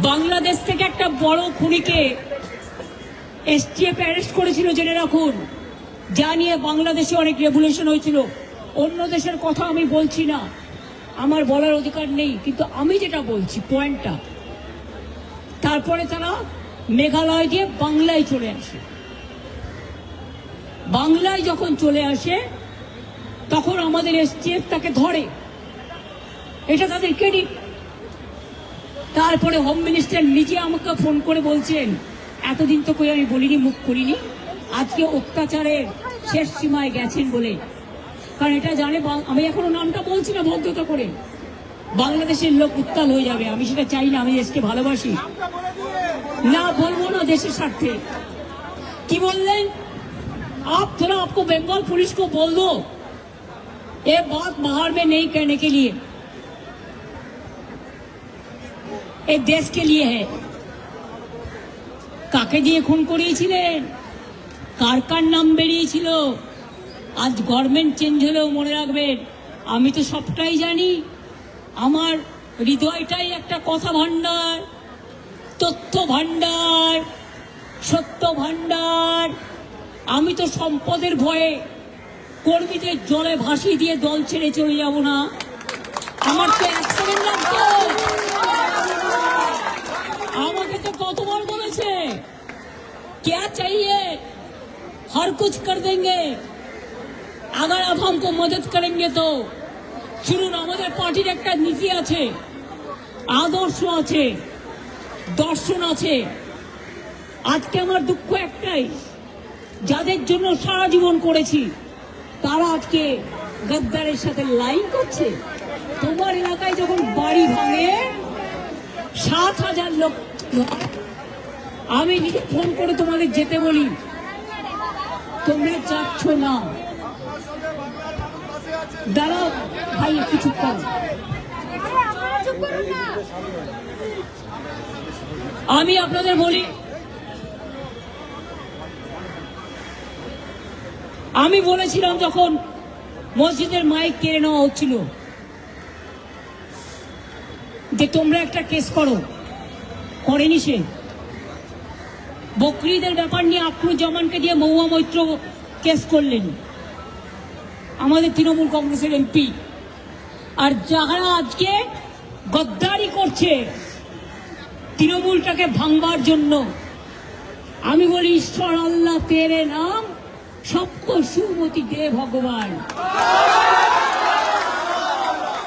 বাংলাদেশ থেকে একটা বড় খুনিকে এসটিএফ অ্যারেস্ট করেছিল, জেনে রাখুন। যা নিয়ে বাংলাদেশে অনেক রেভুলেশন হয়েছিল। অন্য দেশের কথা আমি বলছি না, আমার বলার অধিকার নেই, কিন্তু আমি যেটা বলছি পয়েন্টটা। তারপরে তারা মেঘালয় দিয়ে বাংলায় চলে আসে। বাংলায় যখন চলে আসে তখন আমাদের এসটিএফ তাকে ধরে, এটা তাদের ক্রেডিট। তারপরে হোম মিনিস্টার নিজে আমাকে ফোন করে বলছেন, এতদিন তো কই আমি বলিনি, মুখ করিনি, আজকে অত্যাচারের শেষ সীমায় গেছেন বলে। কারণ এটা জানে, আমি এখনো নামটা বলছি না ভদ্রতা করে, বাংলাদেশের লোক উত্তাল হয়ে যাবে। আমি সেটা চাই না, আমি দেশকে ভালোবাসি না, বলবো না দেশের স্বার্থে। কি বললেন? आप थोड़ा आपको बंगाल पुलिस को बोल दो ये बात बाहर में नहीं कहने के लिए, ये देश के लिए है। কাকে দিয়ে খুন করিয়েছিলেন, কার কার নাম বেরিয়েছিল? আজ গভর্নমেন্ট চেঞ্জ হলেও মনে রাখবেন, আমি তো সবটাই জানি। আমার হৃদয়টাই একটা কথা ভান্ডার, তথ্য ভান্ডার, সত্য ভান্ডার। আমি তো সম্পদের ভয়ে কর্মীদের জলে ভাসিয়ে দিয়ে দল ছেড়ে চলে যাব না। আমার তো এক সেকেন্ড লাগতো। আমাকে তো কতবার বলেছে क्या चाहिए, हर कुछ कर देंगे अगर आप हमको मदद करेंगे तो। শুনুন, আমাদের পার্টির একটা নীতি আছে, আদর্শ আছে, দর্শন আছে। আজকে আমার দুঃখ একটাই, যাদের জন্য সারা জীবন করেছি তারা আজকে গদ্দারের সাথে লাইন করছে। তোমার এলাকায় যখন বাড়ি ভাঙে 7,000 লোক, আমি নিজে ফোন করে তোমাদের যেতে বলি, তোমরা যাচ্ছ না। দাঁড়াও ভাই, একটু চুপ করো। আমি আপনাদের বলি, আমি বলেছিলাম যখন মসজিদের মাইক কেড়ে নেওয়া হচ্ছিল যে তোমরা একটা কেস করো, করেনি সে। বকরিদের ব্যাপার নিয়ে আখরুজ্জামানকে দিয়ে মহুয়া মৈত্র কেস করলেন, আমাদের তৃণমূল কংগ্রেসের এমপি। আর যারা আজকে গদ্দারি করছে তৃণমূলটাকে ভাঙবার জন্য, আমি বলি ঈশ্বর আল্লাহ তেরে নাম সবকো সুমতি দে ভগবান।